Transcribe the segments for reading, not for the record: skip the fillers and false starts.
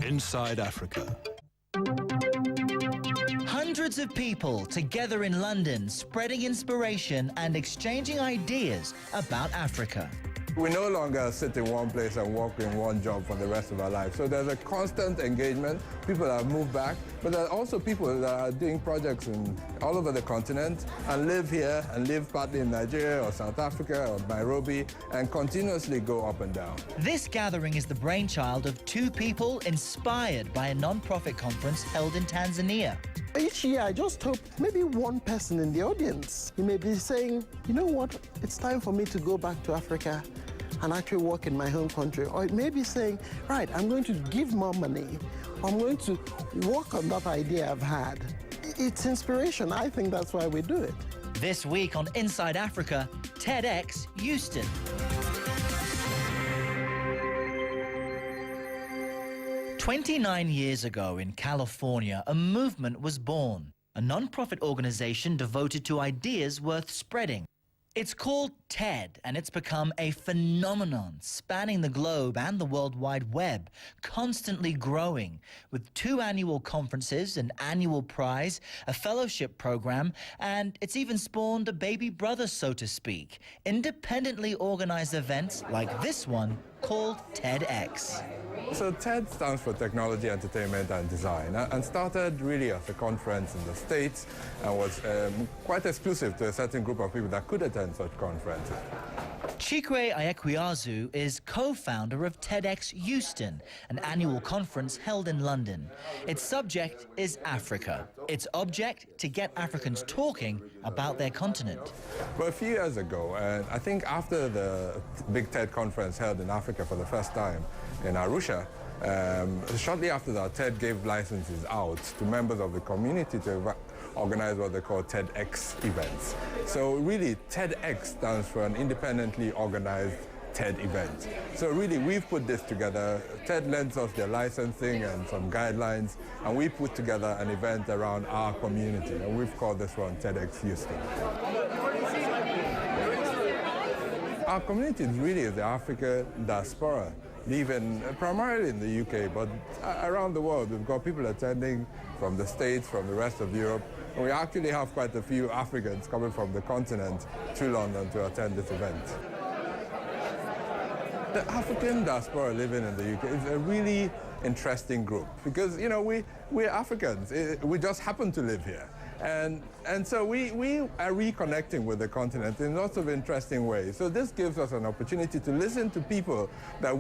Inside Africa. Hundreds of people together in London, spreading inspiration and exchanging ideas about Africa. We no longer sit in one place and work in one job for the rest of our life. So there's a constant engagement. People have moved back, but there are also people that are doing projects all over the continent and live here and live partly in Nigeria or South Africa or Nairobi and continuously go up and down. This gathering is the brainchild of two people inspired by a non-profit conference held in Tanzania. Each year, I just hope maybe one person in the audience, you may be saying, you know what, it's time for me to go back to Africa and actually work in my home country. Or it may be saying, right, I'm going to give more money. I'm going to work on that idea I've had. It's inspiration. I think that's why we do it. This week on Inside Africa, TEDxEuston. "29 years ago in California, a movement was born, a non-profit organization devoted to ideas worth spreading. It's called TED, and it's become a phenomenon spanning the globe and the World Wide Web, constantly growing, with 2 annual conferences, an annual prize, a fellowship program, and it's even spawned a baby brother, so to speak, independently organized events like this one called TEDx. So TED stands for Technology, Entertainment and Design, and started really as a conference in the States and was quite exclusive to a certain group of people that could attend such conferences. TEDxEuston is co-founder of TEDxEuston, an annual conference held in London. Its subject is Africa. Its object, to get Africans talking about their continent. Well, a few years ago, I think after the big TED conference held in Africa for the first time in Arusha, shortly after that, TED gave licenses out to members of the community to organize what they call TEDx events. So really, TEDx stands for an independently organized TED event. So really, we've put this together. TED lends us their licensing and some guidelines, and we put together an event around our community, and we've called this one TEDxEuston. Our community really is the African diaspora, living primarily in the UK, but around the world. We've got people attending from the States, from the rest of Europe, and we actually have quite a few Africans coming from the continent to London to attend this event. The African diaspora living in the UK is a really interesting group because, you know, we're Africans. We just happen to live here. And so we are reconnecting with the continent in lots of interesting ways. So this gives us an opportunity to listen to people that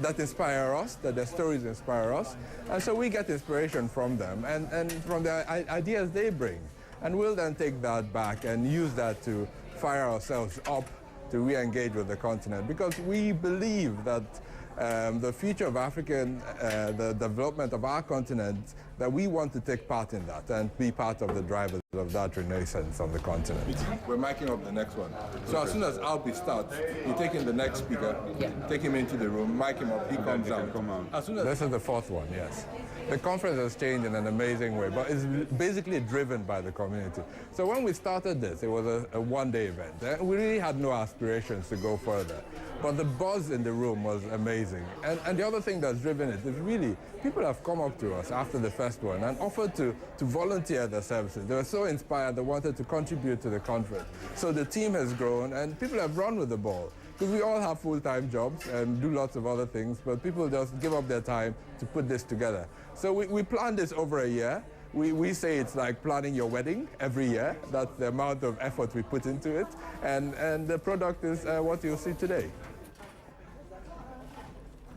that inspire us, that their stories inspire us. And so we get inspiration from them and from the ideas they bring. And we'll then take that back and use that to fire ourselves up to re-engage with the continent, because we believe that the future of Africa, the development of our continent, that we want to take part in that and be part of the drivers of that renaissance on the continent. We're miking up the next one. So as soon as Alpi starts, you take in the next speaker, take him into the room, mic him up, he comes out. As soon as this is the 4th one, yes. The conference has changed in an amazing way, but it's basically driven by the community. So when we started this, it was a one-day event. We really had no aspirations to go further. But the buzz in the room was amazing. And the other thing that's driven it is really, people have come up to us after the first one and offered to volunteer their services. They were so inspired, they wanted to contribute to the conference. So the team has grown and people have run with the ball. Because we all have full-time jobs and do lots of other things, but people just give up their time to put this together. So we planned this over a year. We say it's like planning your wedding every year. That's the amount of effort we put into it. And the product is what you'll see today.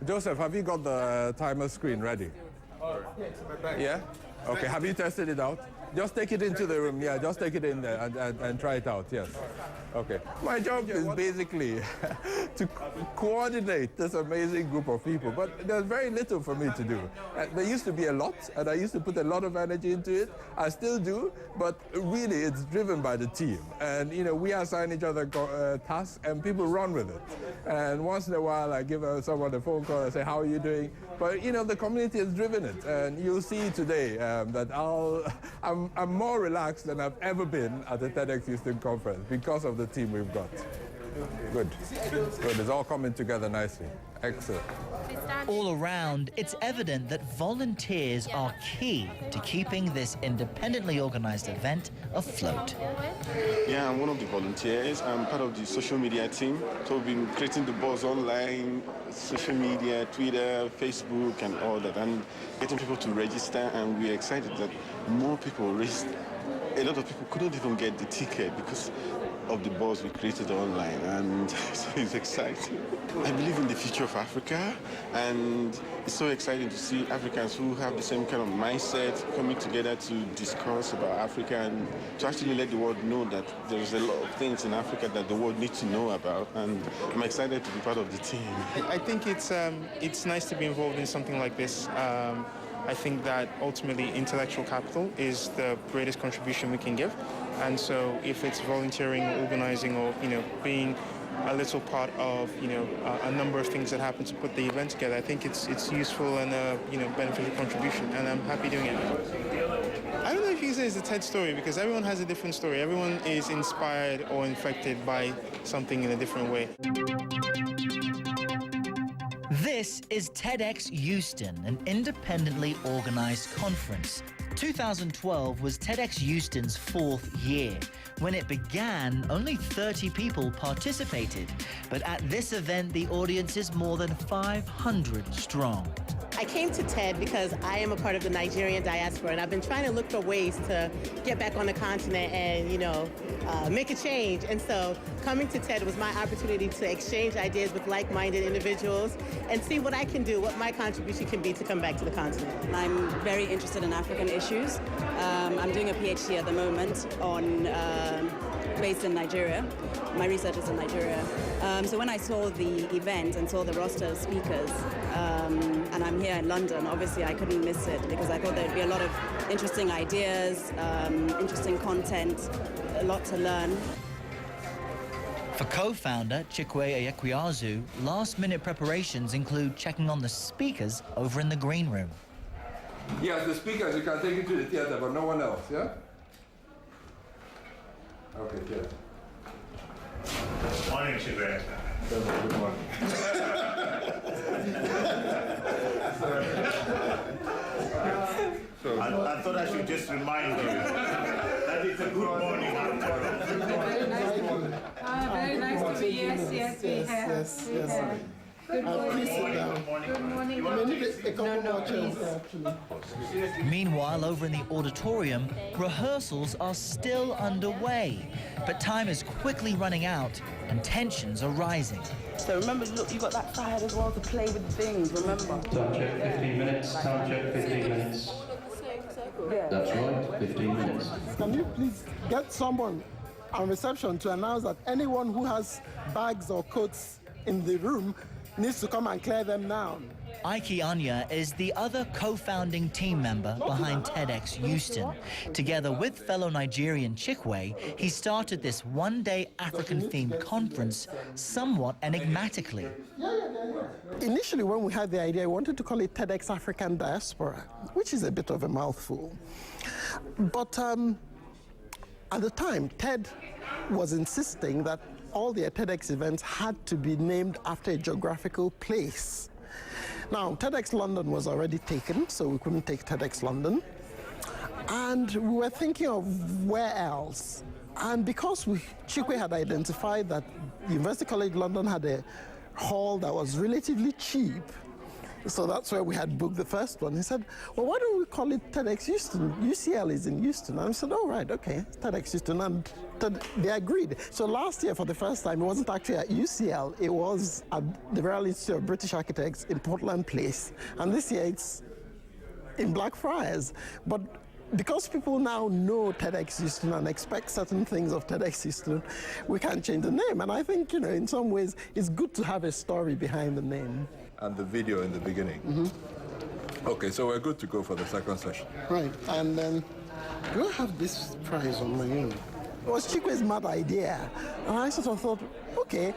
Joseph, have you got the timer screen ready? Yeah? Okay, have you tested it out? Just take it into the room, yeah, just take it in there and try it out, yes. Okay. My job is basically to coordinate this amazing group of people, but there's very little for me to do. There used to be a lot, and I used to put a lot of energy into it. I still do, but really it's driven by the team. And, you know, we assign each other tasks, and people run with it. And once in a while, I give someone a phone call and say, how are you doing? But, you know, the community has driven it. And you'll see today that I'm more relaxed than I've ever been at the TEDxEuston conference because of the team we've got. Good. Good. It's all coming together nicely. Excellent. All around, it's evident that volunteers are key to keeping this independently organized event afloat. Yeah, I'm one of the volunteers. I'm part of the social media team. So we've been creating the buzz online, social media, Twitter, Facebook, and all that, and getting people to register. And we're excited that more people raised. A lot of people couldn't even get the ticket because of the buzz we created online, and so it's exciting. I believe in the future of Africa, and it's so exciting to see Africans who have the same kind of mindset coming together to discuss about Africa and to actually let the world know that there's a lot of things in Africa that the world needs to know about, and I'm excited to be part of the team. I think it's nice to be involved in something like this. I think that ultimately intellectual capital is the greatest contribution we can give. And so if it's volunteering or organizing or, being a little part of, a number of things that happen to put the event together, I think it's useful and a, beneficial contribution, and I'm happy doing it. I don't know if you can say it's a TED story because everyone has a different story. Everyone is inspired or infected by something in a different way. This is TEDxEuston, an independently organized conference. 2012 was TEDxEuston's 4th year. When it began, only 30 people participated. But at this event, the audience is more than 500 strong. I came to TED because I am a part of the Nigerian diaspora, and I've been trying to look for ways to get back on the continent and, make a change. And so coming to TED was my opportunity to exchange ideas with like-minded individuals and see what I can do, what my contribution can be to come back to the continent. I'm very interested in African issues. I'm doing a PhD at the moment based in Nigeria. My research is in Nigeria. So when I saw the event and saw the roster of speakers, and I'm here in London, obviously I couldn't miss it because I thought there'd be a lot of interesting ideas, interesting content, a lot to learn. For co-founder TEDxEuston, last-minute preparations include checking on the speakers over in the green room. Yes, the speakers, you can take it to the theater, but no one else, yeah? Okay, good. Morning, Chibet. Good morning. I thought I should just remind you that it's a good morning after all. Very nice to be here. Yes, we have. Yes. Good morning. Good morning. I need a couple more chairs, actually. Meanwhile, over in the auditorium, rehearsals are still underway. But time is quickly running out and tensions are rising. So remember, look, you got that side as well to play with things, remember? Time check, 15 minutes. Time check, 15 minutes. That's right, 15 minutes. Can you please get someone on reception to announce that anyone who has bags or coats in the room needs to come and clear them now? Ike Anya is the other co-founding team member behind TEDxEuston. Together with fellow Nigerian Chikwe, he started this one-day African-themed conference somewhat enigmatically. Initially, when we had the idea, I wanted to call it TEDx African Diaspora, which is a bit of a mouthful. But at the time, TED was insisting that all their TEDx events had to be named after a geographical place. Now, TEDx London was already taken, so we couldn't take TEDx London. And we were thinking of where else. And because Chikwe had identified that University College London had a hall that was relatively cheap, so that's where we had booked the first one. He said, well, why don't we call it TEDxEuston? UCL is in Houston. And I said, oh, right, okay, TEDxEuston. And they agreed. So last year, for the first time, it wasn't actually at UCL. It was at the Royal Institute of British Architects in Portland Place. And this year, it's in Blackfriars. But because people now know TEDxEuston and expect certain things of TEDxEuston, we can't change the name. And I think, in some ways, it's good to have a story behind the name. And the video in the beginning. Mm-hmm. Okay, so we're good to go for the second session. Right, and then do I have this prize on my own? It was Chikwe's mad idea, and I sort of thought, okay.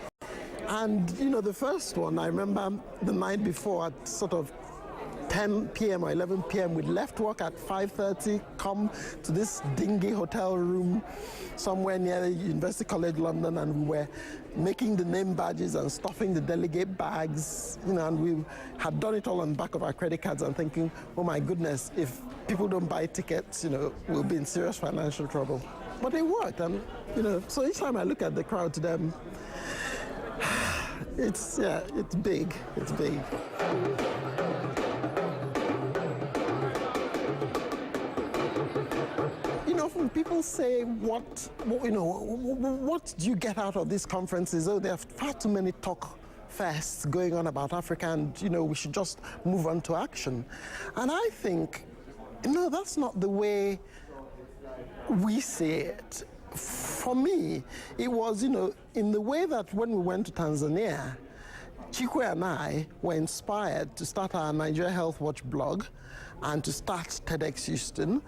And the first one, I remember the night before at sort of 10 p.m. or 11 p.m. We left work at 5:30, come to this dingy hotel room somewhere near the University College London, and we were making the name badges and stuffing the delegate bags, and we had done it all on the back of our credit cards and thinking, oh my goodness, if people don't buy tickets, we'll be in serious financial trouble. But it worked, and so each time I look at the crowd to them, it's big. It's big. Often people say, what do you get out of these conferences? Oh, there are far too many talk fests going on about Africa, and we should just move on to action. And I think, that's not the way we see it. For me, it was, in the way that when we went to Tanzania, Chikwe and I were inspired to start our Nigeria Health Watch blog and to start TEDxEuston.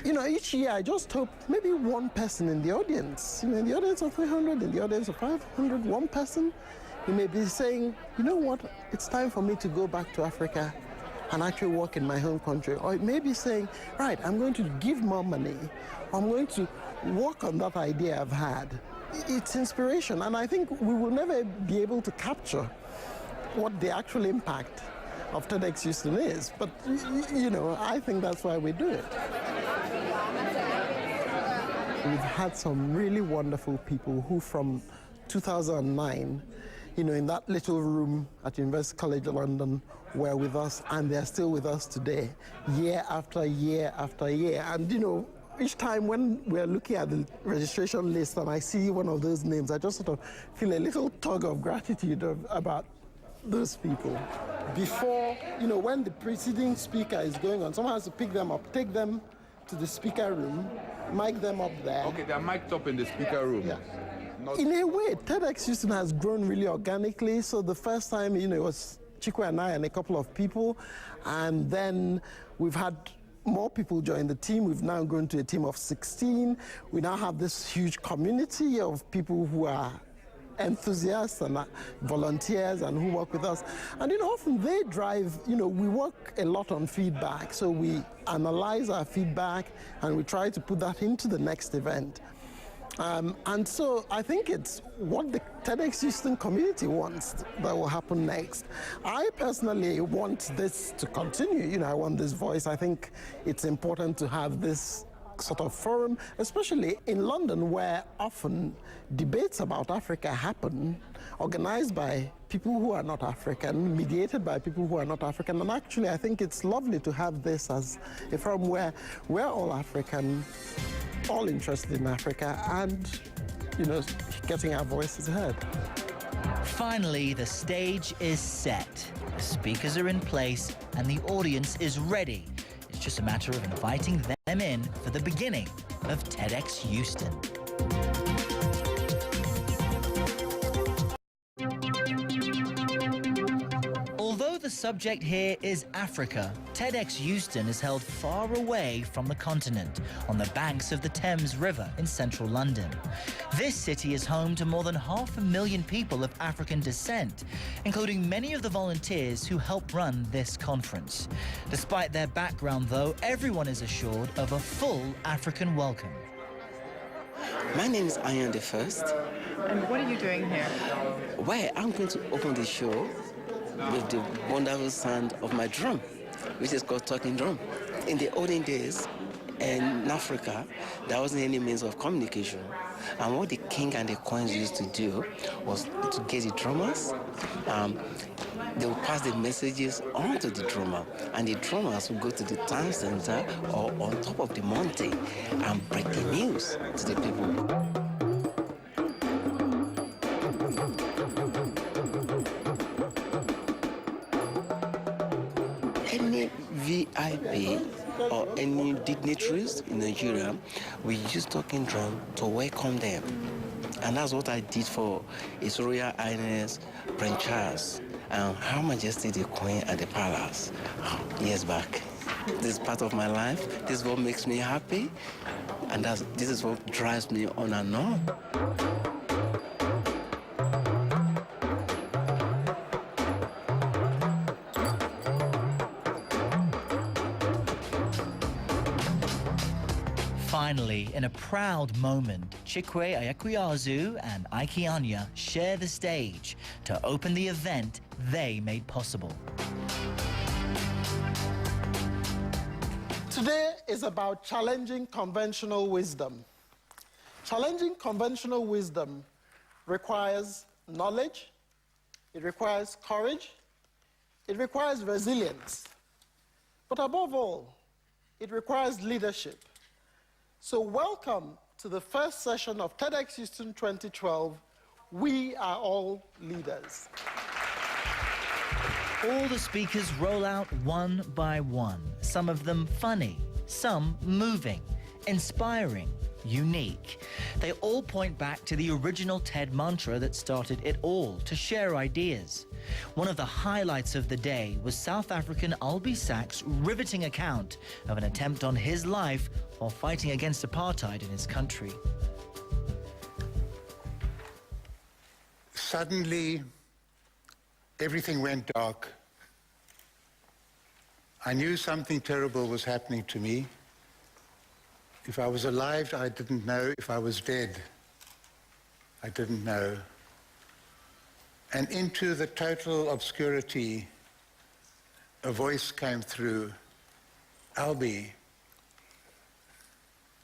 Each year I just hope maybe one person in the audience, in the audience of 300, in the audience of 500, one person, you may be saying, you know what, it's time for me to go back to Africa and actually work in my home country. Or it may be saying, right, I'm going to give more money. I'm going to work on that idea I've had. It's inspiration, and I think we will never be able to capture what the actual impact of TEDxEuston is. But, I think that's why we do it. We've had some really wonderful people who from 2009, in that little room at University College London were with us, and they're still with us today, year after year after year. And, each time when we're looking at the registration list and I see one of those names, I just sort of feel a little tug of gratitude about those people. Before, when the preceding speaker is going on, someone has to pick them up, take them to the speaker room, mic them up there. Okay, they're mic'd up in the speaker room. Yeah. In a way, TEDxEuston has grown really organically. So the first time, it was Chikwe and I and a couple of people, and then we've had more people join the team. We've now grown to a team of 16. We now have this huge community of people who are enthusiasts and volunteers and who work with us. And often they drive, we work a lot on feedback. So we analyze our feedback and we try to put that into the next event. And so I think it's what the TEDxEuston community wants that will happen next. I personally want this to continue. I want this voice. I think it's important to have this sort of forum, especially in London, where often debates about Africa happen, organized by people who are not African, mediated by people who are not African. And actually, I think it's lovely to have this as a forum where we're all African, all interested in Africa, and, getting our voices heard. Finally, the stage is set. The speakers are in place and the audience is ready. It's just a matter of inviting them in for the beginning of TEDxEuston. Although the subject here is Africa, TEDxEuston is held far away from the continent, on the banks of the Thames River in central London. This city is home to more than 500,000 people of African descent, including many of the volunteers who help run this conference. Despite their background, though, everyone is assured of a full African welcome. My name is Ayan the First. And what are you doing here? Well, I'm going to open the show with the wonderful sound of my drum, which is called talking drum. In the olden days, in Africa, there wasn't any means of communication. And what the king and the queens used to do was to get the drummers. They would pass the messages on to the drummer, and the drummers would go to the town center or on top of the mountain and break the news to the people. Any VIP or any dignitaries in Nigeria, we use talking drum to welcome them. And that's what I did for His Royal Highness Prince Charles and Her Majesty the Queen at the Palace years back. This is part of my life. This is what makes me happy, and this is what drives me on and on. Finally, in a proud moment, TEDxEuston and Ike Anya share the stage to open the event they made possible. Today is about challenging conventional wisdom. Challenging conventional wisdom requires knowledge, it requires courage, it requires resilience, but above all, it requires leadership. So welcome to the first session of TEDxEuston 2012, We Are All Leaders. All the speakers roll out one by one, some of them funny, some moving, inspiring, unique. They all point back to the original TED mantra that started it all, to share ideas. One of the highlights of the day was South African Albie Sachs' riveting account of an attempt on his life while fighting against apartheid in his country. Suddenly, everything went dark. I knew something terrible was happening to me. If I was alive, I didn't know. If I was dead, I didn't know. And into the total obscurity, a voice came through. Albie,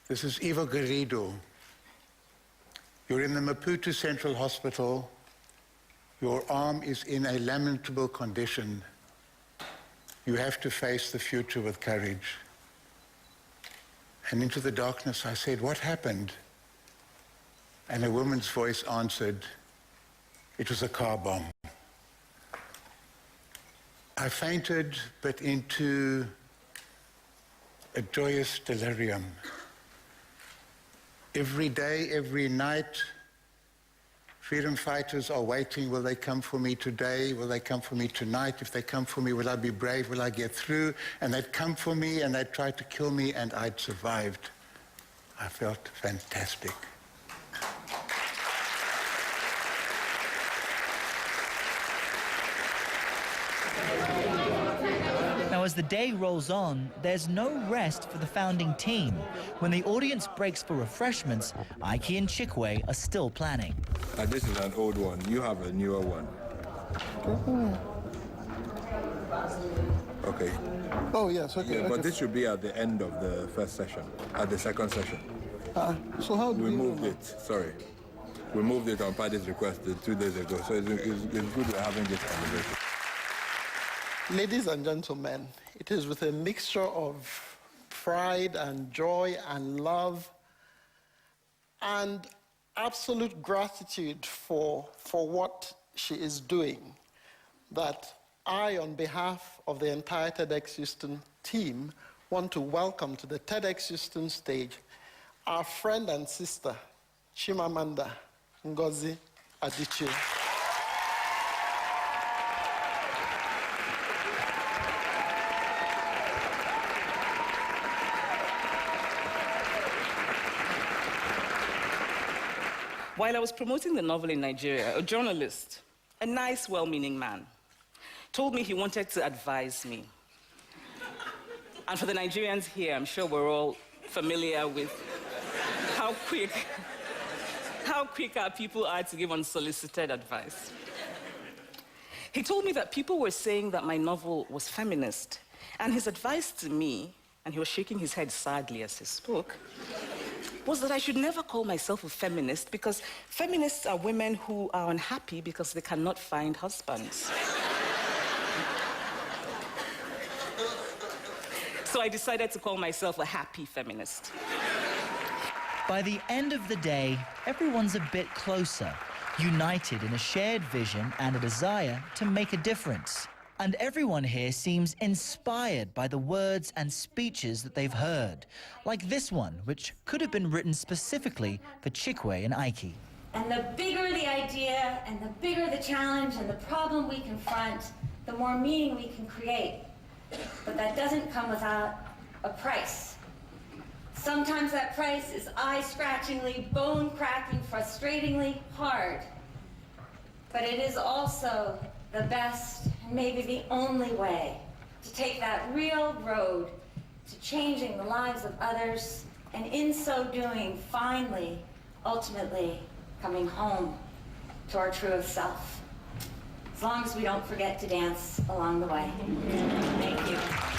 this is Ivo Garrido. You're in the Maputo Central Hospital. Your arm is in a lamentable condition. You have to face the future with courage. And into the darkness I said, what happened? And a woman's voice answered, it was a car bomb. I fainted, but into a joyous delirium. Every day, every night, freedom fighters are waiting. Will they come for me today? Will they come for me tonight? If they come for me, will I be brave? Will I get through? And they'd come for me and they'd try to kill me, and I'd survived. I felt fantastic. Now, as the day rolls on, there's no rest for the founding team. When the audience breaks for refreshments, Ike and Chikwe are still planning. This is an old one. You have a newer one. Okay. Oh, yes, okay. Yeah, okay. but this should be at the end of the first session, at the second session. So how do we moved it? Sorry. We moved it on Paddy's request 2 days ago, so it's good we're having this conversation. Ladies and gentlemen, it is with a mixture of pride and joy and love and absolute gratitude for what she is doing that I, on behalf of the entire TEDxEuston team, want to welcome to the TEDxEuston stage our friend and sister, Chimamanda Ngozi Adichie. While I was promoting the novel in Nigeria, a journalist, a nice, well-meaning man, told me he wanted to advise me. And for the Nigerians here, I'm sure we're all familiar with how quick our people are to give unsolicited advice. He told me that people were saying that my novel was feminist, and his advice to me, and he was shaking his head sadly as he spoke, was that I should never call myself a feminist because feminists are women who are unhappy because they cannot find husbands. So I decided to call myself a happy feminist. By the end of the day, everyone's a bit closer, united in a shared vision and a desire to make a difference. And everyone here seems inspired by the words and speeches that they've heard, like this one, which could have been written specifically for Chikwe and Ike. And the bigger the idea, and the bigger the challenge and the problem we confront, the more meaning we can create. But that doesn't come without a price. Sometimes that price is eye-scratchingly, bone-cracking, frustratingly hard. But it is also the best and maybe the only way to take that real road to changing the lives of others and in so doing, finally, ultimately, coming home to our truest self. As long as we don't forget to dance along the way. Thank you.